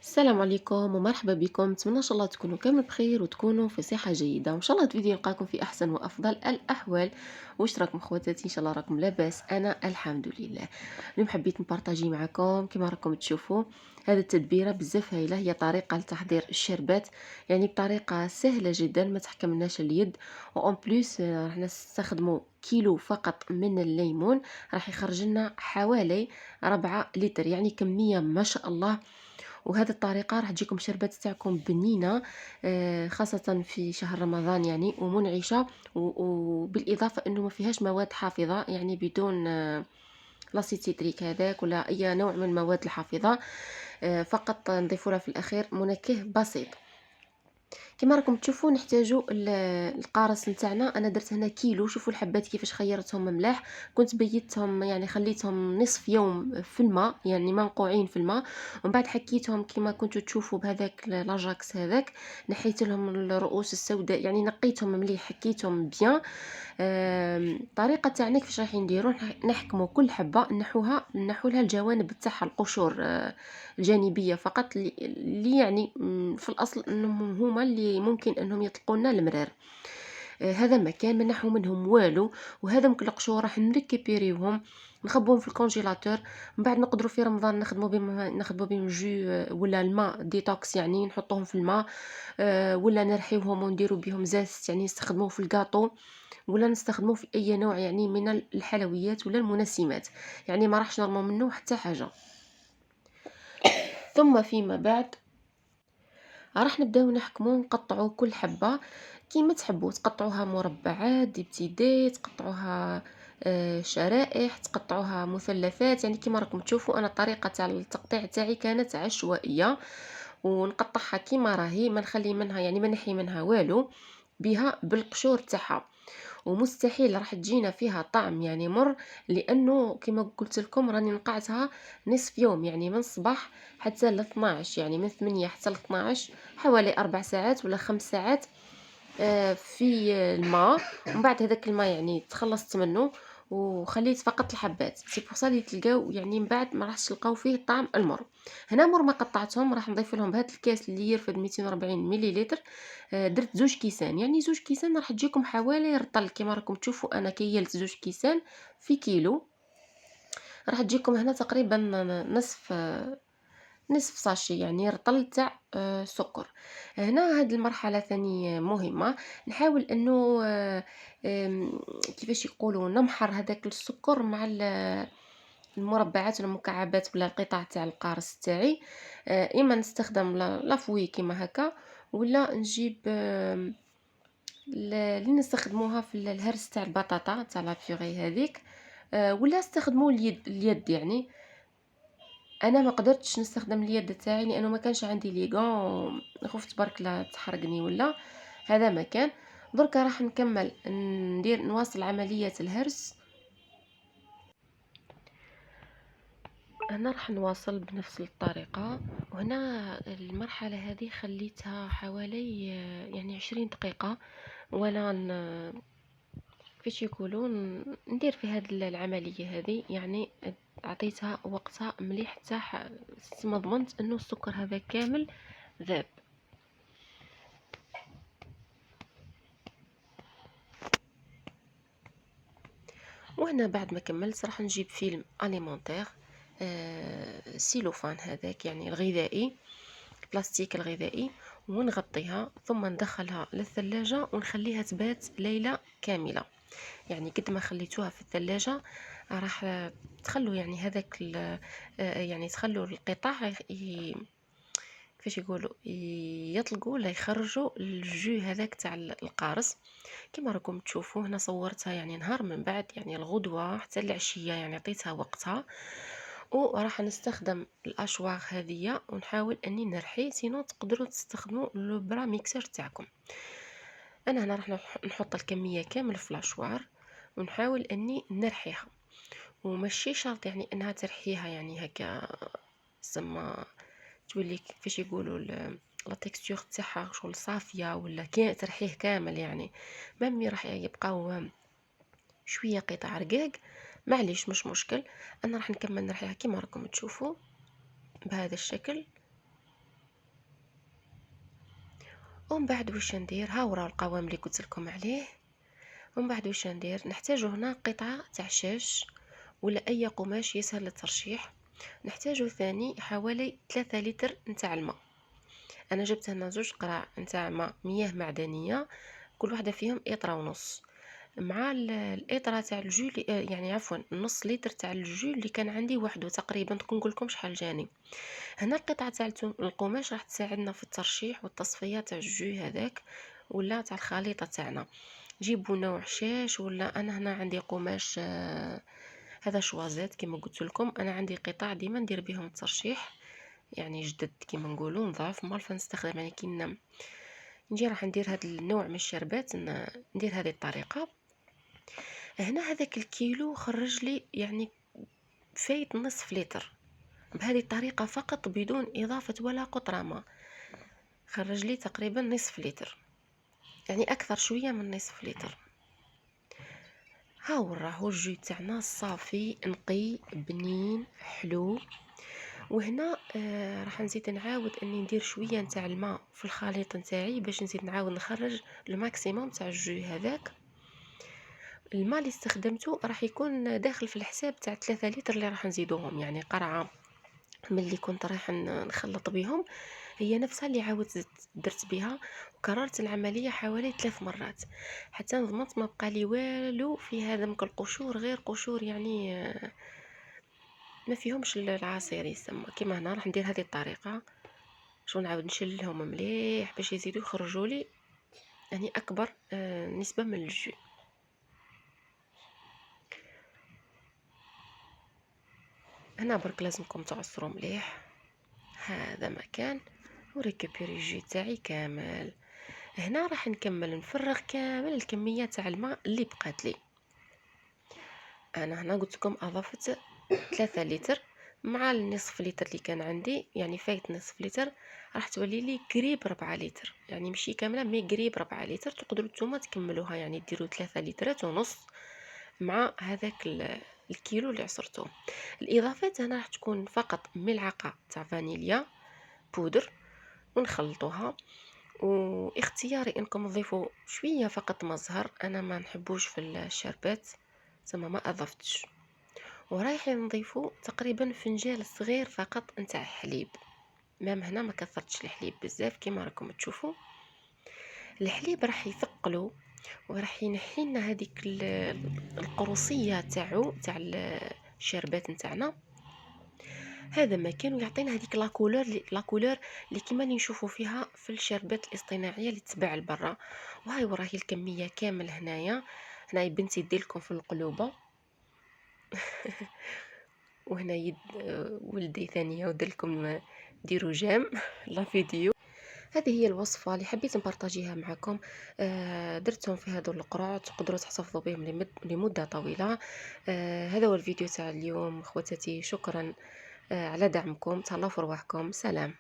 السلام عليكم ومرحبا بكم، نتمنى ان شاء الله تكونوا كامل بخير وتكونوا في صحة جيدة، وان شاء الله الفيديو يلقاكم في احسن وافضل الاحوال. واش راكم خواتاتي؟ ان شاء الله راكم لاباس، انا الحمد لله. اليوم حبيت نبارطاجي معكم كما راكم تشوفوا هذه التدبيره بزاف هايله، هي طريقه لتحضير الشربات، يعني بطريقه سهله جدا ما تحكمناش اليد. وان بليس راح نستخدموا كيلو فقط من الليمون، راح يخرج لنا حوالي 4 لتر، يعني كميه ما شاء الله. وهذه الطريقة راح تجيكم شربات تاعكم بنينة، خاصة في شهر رمضان يعني، ومنعشة. وبالإضافة أنه ما فيهاش مواد حافظة، يعني بدون لاسيد سيتريك هذاك ولا أي نوع من المواد الحافظة. فقط نضيف لها في الأخير منكه بسيط. كما راكم تشوفوا نحتاجوا القارص نتاعنا. انا درت هنا كيلو، شوفوا الحبات كيفاش خيرتهم ملاح. كنت بيتهم يعني خليتهم نصف يوم في الماء، يعني منقوعين في الماء، ومن بعد حكيتهم كما كنتوا تشوفوا بهذاك لاجاكس هذاك. نحيت لهم الرؤوس السوداء، يعني نقيتهم مليح، حكيتهم بيان. الطريقه تاعنا كيفاش راح نديروا؟ نحكموا كل حبه، نحو لها الجوانب تاعها، القشور الجانبيه فقط، اللي يعني في الاصل انهم هما اللي ممكن انهم يطلقوا لنا المرار. هذا مكان ما نحو منهم والو. وهذا ممكن القشور راح نريكيبيريوهم، نخبوهم في الكونجيلاتور. من بعد نقدروا في رمضان نخدموا بهم جو، ولا الماء ديتوكس، يعني نحطوهم في الماء. ولا نرحيوهم ونديروا بهم زاست، يعني نستخدموه في الكاطو، ولا نستخدموه في اي نوع يعني من الحلويات ولا المنسمات، يعني ما راحش نرموا منه حتى حاجه. ثم فيما بعد راح نبداو نحكمو، نقطعو كل حبة كيما تحبوا، تقطعوها مربعات دي بتيدي، تقطعوها شرائح، تقطعوها مثلثات، يعني كيما راكم تشوفوا. انا الطريقة تاع التقطيع تاعي كانت عشوائية، ونقطعها كيما راهي، ما نخلي منها يعني ما نحي منها والو، بها بالقشور تاعها. ومستحيل راح تجينا فيها طعم يعني مر، لانه كما قلت لكم راني نقعتها نصف يوم، يعني من الصباح حتى ل 12، يعني من 8 حتى ل 12، حوالي 4 ساعات ولا 5 ساعات في الماء. ومن بعد هذاك الماء يعني تخلصت منه، وخليت فقط الحبات. سي بور سا اللي تلقاو يعني من بعد ما راحش تلقاو فيه طعم المر. هنا مر ما قطعتهم راح نضيف لهم بهذا الكاس اللي يرفد 240 مليلتر. درت 2 كيسان، يعني 2 كيسان راح تجيكم حوالي رطل. كما راكم تشوفوا انا كيلت 2 كيسان في كيلو، راح تجيكم هنا تقريبا نصف ساشي، يعني رطل تاع سكر. هنا هاد المرحله ثاني مهمه، نحاول انه كيفاش يقولوا، نمحر هذاك السكر مع المربعات ولا المكعبات ولا القطع تاع القارص تاعي. اما نستخدم لافوي كيما هكا، ولا نجيب اللي نستخدموها في الهرس تاع البطاطا تاع لا بيوري هذيك. ولا استخدموا اليد يعني. انا ما قدرتش نستخدم اليد تاعي لانه ما كانش عندي ليغون، خفت برك لا تحرقني ولا. هذا مكان. دركا راح نكمل نواصل عملية الهرس. هنا راح نواصل بنفس الطريقة. وهنا المرحلة هذه خليتها حوالي يعني 20 دقيقة، وانا كيفاش يقولون ندير في هذه العملية هذه، يعني عطيتها وقتها مليح حتى ما ضمنت انه السكر هذا كامل ذاب. وهنا بعد ما كملت راح نجيب فيلم اليمونتير، سيلوفان هذاك يعني الغذائي، بلاستيك الغذائي، ونغطيها ثم ندخلها للثلاجة ونخليها تبات ليلة كاملة. يعني قد ما خليتوها في الثلاجة راح تخلوا يعني هذاك يعني تخلوا القطع كيفاش يقولوا يطلقوا ولا يخرجوا الجو هذاك تاع القارص. كما راكم تشوفوا هنا صورتها يعني نهار من بعد، يعني الغدوة حتى العشية، يعني عطيتها وقتها. وراح نستخدم الاشواغ هذه ونحاول اني نرحي، سينو تقدروا تستخدموا لو برا ميكسر تاعكم. انا هنا راح نحط الكميه كامل في الاشوار ونحاول اني نرحيها. وماشي شرط يعني انها ترحيها يعني هكا سما تولي كيفاش يقولوا لا تكستور تاعها شغل صافيه، ولا ترحيه كامل يعني. مامي راح يبقاو شويه قطع رقاق، معليش مش مشكل. انا راح نكمل نرحيها كما راكم تشوفوا بهذا الشكل. ومن بعد واش ندير، ها هو راه القوام اللي قلت لكم عليه. ومن بعد واش ندير، نحتاج هنا قطعة تاع شاش ولا اي قماش يسهل للترشيح. نحتاج ثاني حوالي 3 لتر نتاع الماء. انا جبت هنا زوج قراع نتاع ماء مياه معدنيه، كل واحده فيهم اطره ونص، مع الاطره تاع الجو يعني عفوا نص لتر تاع الجو اللي كان عندي وحده تقريبا. نقول لكم شحال جاني. هنا القطعه تاع القماش راح تساعدنا في الترشيح والتصفيه تاع الجو هذاك ولا تاع الخليطه تاعنا. جيبوا نوع شاش، ولا انا هنا عندي قماش هذا شوازات كما قلت لكم. انا عندي قطع ديما ندير بهم الترشيح، يعني جدد كما نقولوا نضاف مالفا نستخدم. يعني كي نجي راح ندير هذا النوع من الشربات ندير هذه الطريقه. هنا هذاك الكيلو خرج لي يعني فايت نصف لتر، بهذه الطريقه فقط بدون اضافه ولا قطره ماء خرج لي تقريبا نصف لتر، يعني اكثر شويه من نصف لتر. ها هو راهو الجو تاعنا صافي نقي بنين حلو. وهنا راح نزيد نعاود اني ندير شويه نتاع الماء في الخليط نتاعي باش نزيد نعاود نخرج الماكسيموم تاع الجو هذاك. الماء اللي استخدمته راح يكون داخل في الحساب تاع 3 لتر اللي راح نزيدوهم، يعني قرعه من اللي كنت رايح نخلط بهم هي نفسها اللي عاودت درت بها. وكررت العمليه حوالي 3 مرات حتى نضمنت ما بقى لي والو في هذا القشور، غير قشور يعني ما فيهمش العصير يسمى. كيما هنا راح ندير هذه الطريقه، شو نعاود نشلهم مليح باش يزيدوا يخرجوا لي يعني اكبر نسبه من الجو. هنا برك لازمكم تعصروا مليح هذا مكان وريكوبيري الجو تاعي كامل. هنا راح نكمل نفرغ كامل الكميه تاع الماء اللي بقات لي. انا هنا قلت لكم اضفت 3 لتر مع النصف لتر اللي كان عندي، يعني فايت نصف لتر، راح تولي لي قريب 4 لتر، يعني ماشي كامله مي قريب 4 لتر. تقدروا نتوما تكملوها، يعني ديروا 3 لترات ونص مع هذاك الكيلو اللي عصرته. الاضافات هنا راح تكون فقط ملعقه تاع فانيليا بودر ونخلطوها. واختياري انكم تضيفوا شويه فقط ما زهر، انا ما نحبوش في الشربات ثم ما اضفتش. ورايحين نضيفوا تقريبا فنجان صغير فقط نتاع حليب. مام هنا ما كثرتش الحليب بزاف كما راكم تشوفوا. الحليب راح يثقله وراح ينحي لنا هذيك القروصيه تاعو تاع الشربات نتاعنا. هذا ما كان ويعطينا هذيك لاكولور اللي كما نشوفوا فيها في الشربات الاصطناعيه اللي تباع لبرا. وهاي وراهي الكميه كامل هنايا بنتي دير لكم في القلوبه وهنا يد ولدي ثانيه ودير لكم ديروا جام لا فيديو. هذه هي الوصفة اللي حبيت نبارطاجيها معكم. درتهم في هذو القرع تقدروا تحتفظوا بهم لمدة طويلة. هذا هو الفيديو تاع اليوم اخواتاتي، شكرا على دعمكم، تهلاو في رواحكم، سلام.